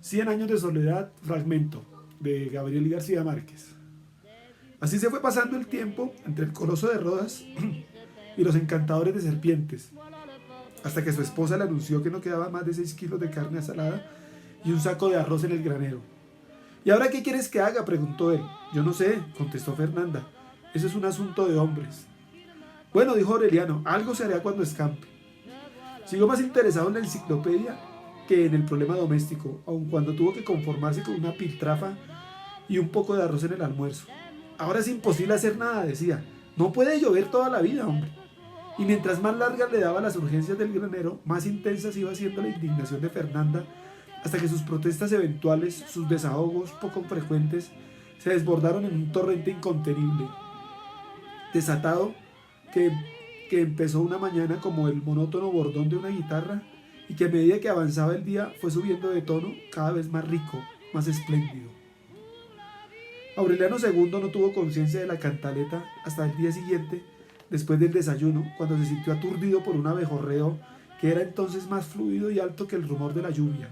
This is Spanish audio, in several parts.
Cien años de soledad, fragmento, de Gabriel García Márquez. Así se fue pasando el tiempo entre el coloso de Rodas y los encantadores de serpientes, hasta que su esposa le anunció que no quedaba más de 6 kilos de carne asalada y un saco de arroz en el granero. ¿Y ahora qué quieres que haga?, preguntó él. Yo no sé, contestó Fernanda. Eso es un asunto de hombres. Bueno, dijo Aureliano, algo se hará cuando escampe. Siguió más interesado en la enciclopedia que en el problema doméstico, aun cuando tuvo que conformarse con una piltrafa y un poco de arroz en el almuerzo. Ahora es imposible hacer nada, decía. No puede llover toda la vida, hombre. Y mientras más largas le daba las urgencias del granero, más intensas iba siendo la indignación de Fernanda, hasta que sus protestas eventuales, sus desahogos poco frecuentes, se desbordaron en un torrente incontenible, desatado, que empezó una mañana como el monótono bordón de una guitarra y que a medida que avanzaba el día fue subiendo de tono cada vez más rico, más espléndido. Aureliano II no tuvo conciencia de la cantaleta hasta el día siguiente, después del desayuno, cuando se sintió aturdido por un abejorreo que era entonces más fluido y alto que el rumor de la lluvia.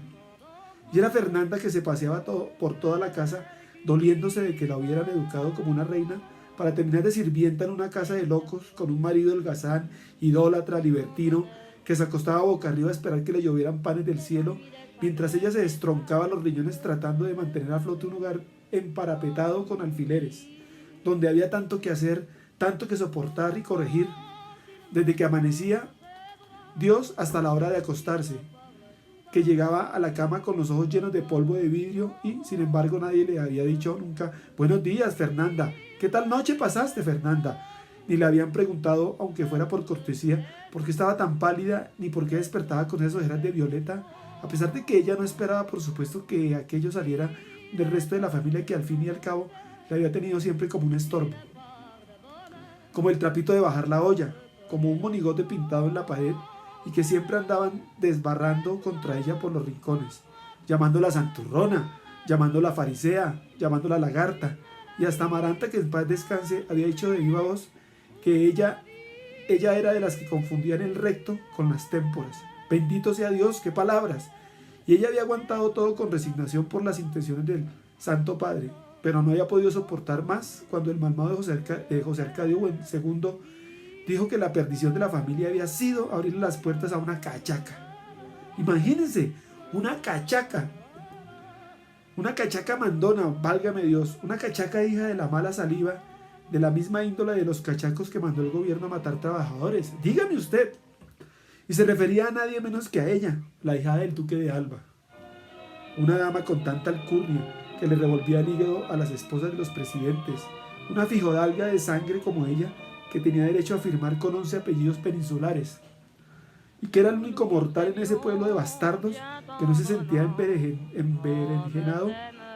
Y era Fernanda, que se paseaba por toda la casa, doliéndose de que la hubieran educado como una reina, para terminar de sirvienta en una casa de locos, con un marido holgazán, idólatra, libertino, que se acostaba boca arriba a esperar que le llovieran panes del cielo, mientras ella se destroncaba los riñones tratando de mantener a flote un hogar emparapetado con alfileres, donde había tanto que hacer, tanto que soportar y corregir, desde que amanecía Dios hasta la hora de acostarse, que llegaba a la cama con los ojos llenos de polvo de vidrio y, sin embargo, nadie le había dicho nunca: buenos días, Fernanda, ¿qué tal noche pasaste, Fernanda? Ni le habían preguntado, aunque fuera por cortesía, por qué estaba tan pálida, ni por qué despertaba con esas ojeras de violeta, a pesar de que ella no esperaba, por supuesto, que aquello saliera del resto de la familia, que al fin y al cabo le había tenido siempre como un estorbo, como el trapito de bajar la olla, como un monigote pintado en la pared, y que siempre andaban desbarrando contra ella por los rincones, llamándola santurrona, llamándola farisea, llamándola lagarta, y hasta Amaranta, que en paz descanse, había dicho de viva voz que ella era de las que confundían el recto con las témporas. Bendito sea Dios, qué palabras. Y ella había aguantado todo con resignación por las intenciones del Santo Padre, pero no había podido soportar más cuando el malvado de José Arcadio II dijo que la perdición de la familia había sido abrirle las puertas a una cachaca. Imagínense, una cachaca mandona, válgame Dios, una cachaca hija de la mala saliva, de la misma índole de los cachacos que mandó el gobierno a matar trabajadores. Dígame usted. Y se refería a nadie menos que a ella, la hija del duque de Alba, una dama con tanta alcurnia que le revolvía el hígado a las esposas de los presidentes, una fijodalga de sangre como ella, que tenía derecho a firmar con 11 apellidos peninsulares, y que era el único mortal en ese pueblo de bastardos que no se sentía emberenjenado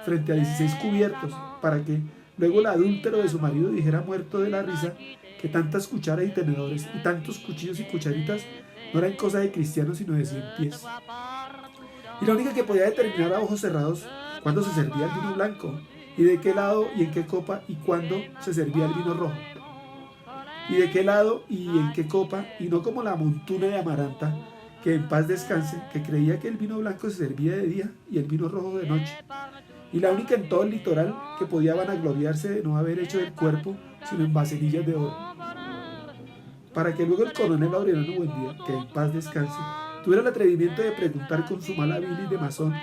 frente a 16 cubiertos, para que luego el adúltero de su marido dijera, muerto de la risa, que tantas cucharas y tenedores y tantos cuchillos y cucharitas no eran cosa de cristianos sino de 100 pies. Y la única que podía determinar a ojos cerrados cuándo se servía el vino blanco, y de qué lado y en qué copa, y cuándo se servía el vino rojo, y de qué lado y en qué copa, y no como la montuna de Amaranta, que en paz descanse, que creía que el vino blanco se servía de día y el vino rojo de noche, y la única en todo el litoral que podía vanagloriarse de no haber hecho del cuerpo sino en vaselillas de oro, para que luego el coronel Aureliano Buendía, que en paz descanse, tuviera el atrevimiento de preguntar con su mala bilis de masón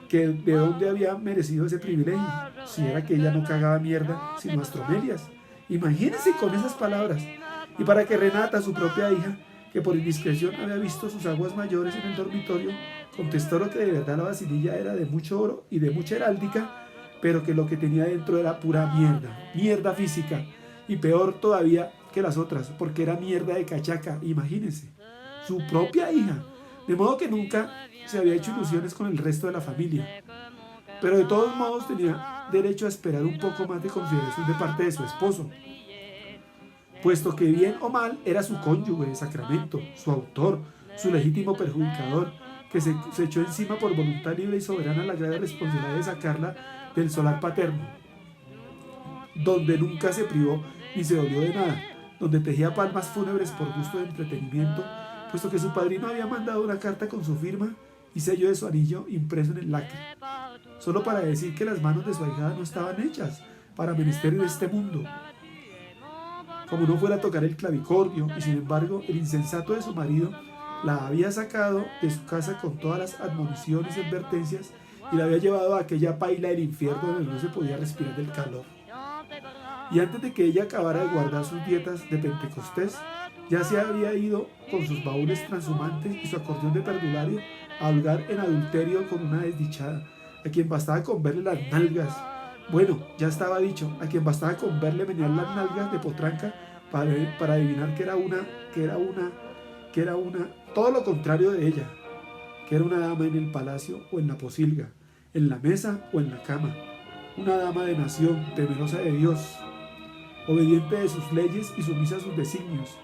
que de dónde había merecido ese privilegio, si era que ella no cagaba mierda sino astromelias. Imagínense con esas palabras. Y para que Renata, su propia hija, que por indiscreción había visto sus aguas mayores en el dormitorio, contestó lo que de verdad la vasililla era de mucho oro y de mucha heráldica, pero que lo que tenía dentro era pura mierda física, y peor todavía que las otras, porque era mierda de cachaca. Imagínense, su propia hija, de modo que nunca se había hecho ilusiones con el resto de la familia, pero de todos modos tenía derecho a esperar un poco más de consideración de parte de su esposo, puesto que bien o mal era su cónyuge de sacramento, su autor, su legítimo perjudicador, que se echó encima por voluntad libre y soberana la grave responsabilidad de sacarla del solar paterno, donde nunca se privó ni se dolió de nada, donde tejía palmas fúnebres por gusto de entretenimiento, puesto que su padrino había mandado una carta con su firma y sello de su anillo impreso en el lacre, solo para decir que las manos de su ahijada no estaban hechas para menesteres de este mundo. Como no fuera a tocar el clavicordio, y sin embargo el insensato de su marido la había sacado de su casa con todas las admoniciones y advertencias y la había llevado a aquella paila del infierno donde no se podía respirar del calor. Y antes de que ella acabara de guardar sus dietas de Pentecostés, ya se había ido con sus baúles transhumantes y su acordeón de perdulario a holgar en adulterio con una desdichada, a quien bastaba con verle las nalgas. Bueno, ya estaba dicho, a quien bastaba con verle menear las nalgas de potranca para adivinar que era una, todo lo contrario de ella, que era una dama en el palacio o en la posilga, en la mesa o en la cama, una dama de nación, temerosa de Dios, obediente de sus leyes y sumisa a sus designios,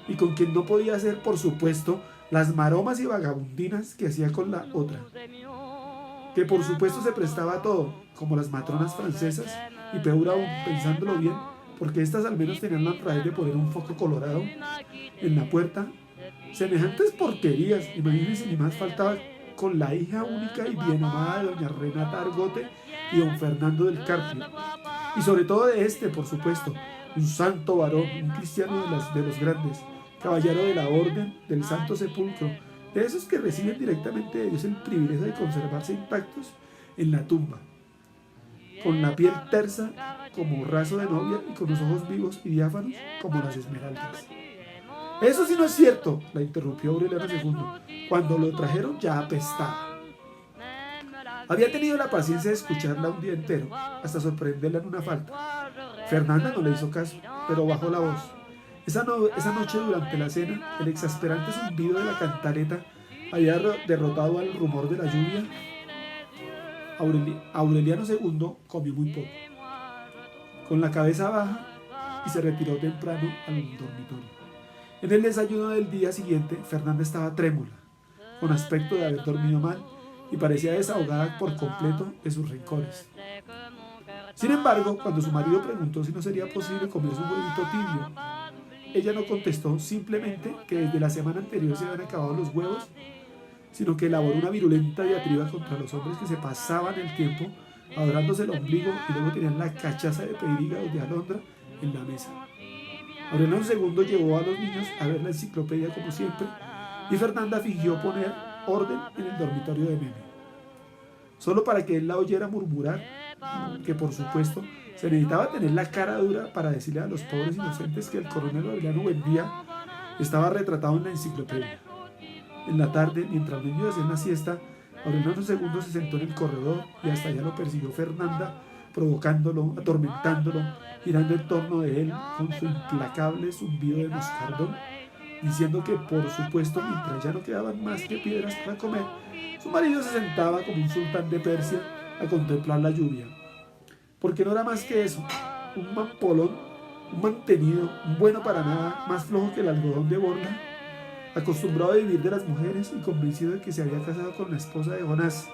y con quien no podía hacer, por supuesto, las maromas y vagabundinas que hacía con la otra, que por supuesto se prestaba a todo, como las matronas francesas, y peor aún, pensándolo bien, porque éstas al menos tenían la honradez de poner un foco colorado en la puerta. Semejantes porquerías, imagínense, ni más faltaba con la hija única y bien amada de doña Renata Argote y don Fernando del Carpio, y sobre todo de este, por supuesto, un santo varón, un cristiano de los grandes, caballero de la orden del Santo Sepulcro, de esos que reciben directamente de Dios el privilegio de conservarse intactos en la tumba, con la piel tersa como raso de novia y con los ojos vivos y diáfanos como las esmeraldas. Eso sí no es cierto, la interrumpió Aureliano II. Cuando lo trajeron ya apestaba. Había tenido la paciencia de escucharla un día entero, hasta sorprenderla en una falta. Fernanda no le hizo caso, pero bajó la voz. Esa noche durante la cena, el exasperante zumbido de la cantaleta había derrotado al rumor de la lluvia. Aureliano II comió muy poco, con la cabeza baja, y se retiró temprano al dormitorio. En el desayuno del día siguiente, Fernanda estaba trémula, con aspecto de haber dormido mal, y parecía desahogada por completo de sus rencores. Sin embargo, cuando su marido preguntó si no sería posible comerse un huevito tibio, ella no contestó simplemente que desde la semana anterior se habían acabado los huevos, sino que elaboró una virulenta diatriba contra los hombres que se pasaban el tiempo adorándose el ombligo y luego tenían la cachaza de pedir hígados de alondra en la mesa. Aureliano II llevó a los niños a ver la enciclopedia como siempre, y Fernanda fingió poner orden en el dormitorio de Meme, solo para que él la oyera murmurar que, por supuesto, se necesitaba tener la cara dura para decirle a los pobres inocentes que el coronel Aureliano Buendía estaba retratado en la enciclopedia. En la tarde, mientras los niños hacían la siesta, Aureliano II se sentó en el corredor y hasta allá lo persiguió Fernanda, provocándolo, atormentándolo, girando en torno de él con su implacable zumbido de moscardón, diciendo que, por supuesto, mientras ya no quedaban más que piedras para comer, su marido se sentaba como un sultán de Persia a contemplar la lluvia, porque no era más que eso, un mampolón, un mantenido, un bueno para nada, más flojo que el algodón de Borla, acostumbrado a vivir de las mujeres y convencido de que se había casado con la esposa de Jonás,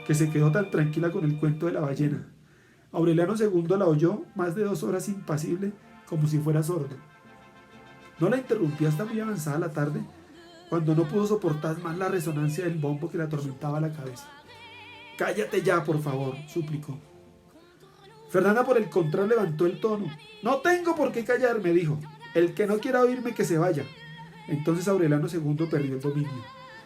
que se quedó tan tranquila con el cuento de la ballena. Aureliano II la oyó más de 2 horas impasible, como si fuera sordo. No la interrumpió hasta muy avanzada la tarde, cuando no pudo soportar más la resonancia del bombo que le atormentaba la cabeza. «Cállate ya, por favor», suplicó. Fernanda, por el contrario, levantó el tono. «No tengo por qué callarme», dijo. «El que no quiera oírme, que se vaya». Entonces Aureliano II perdió el dominio.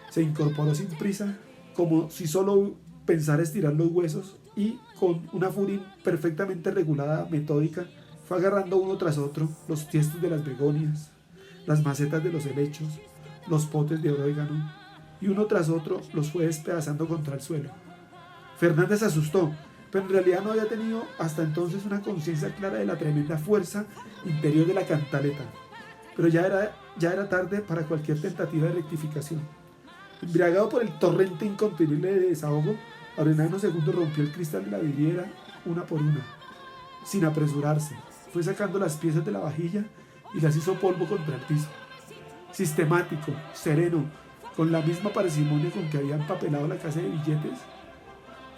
Se incorporó sin prisa, como si solo pensara estirar los huesos, y con una furia perfectamente regulada, metódica, fue agarrando uno tras otro los tiestos de las begonias, las macetas de los helechos, los potes de orégano, y uno tras otro los fue despedazando contra el suelo. Fernanda se asustó, pero en realidad no había tenido hasta entonces una conciencia clara de la tremenda fuerza interior de la cantaleta. Pero ya era tarde para cualquier tentativa de rectificación. Embriagado por el torrente incontenible de desahogo, Aureliano II rompió el cristal de la vidriera una por una, sin apresurarse. Fue sacando las piezas de la vajilla y las hizo polvo contra el piso. Sistemático, sereno, con la misma parsimonia con que había empapelado la casa de billetes,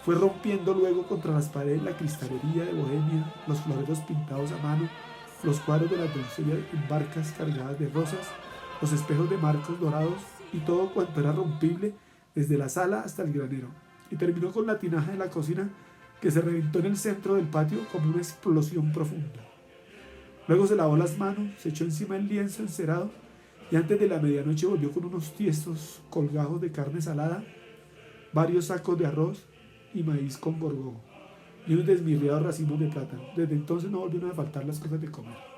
fue rompiendo luego contra las paredes la cristalería de Bohemia, los floreros pintados a mano, los cuadros de las doncellas en barcas cargadas de rosas, los espejos de marcos dorados y todo cuanto era rompible desde la sala hasta el granero. Y terminó con la tinaja de la cocina que se reventó en el centro del patio como una explosión profunda. Luego se lavó las manos, se echó encima el lienzo encerado y antes de la medianoche volvió con unos tiestos colgados de carne salada, varios sacos de arroz y maíz con gorgojo y unos desmirriados racimos de plátano. Desde entonces no volvieron a faltar las cosas de comer.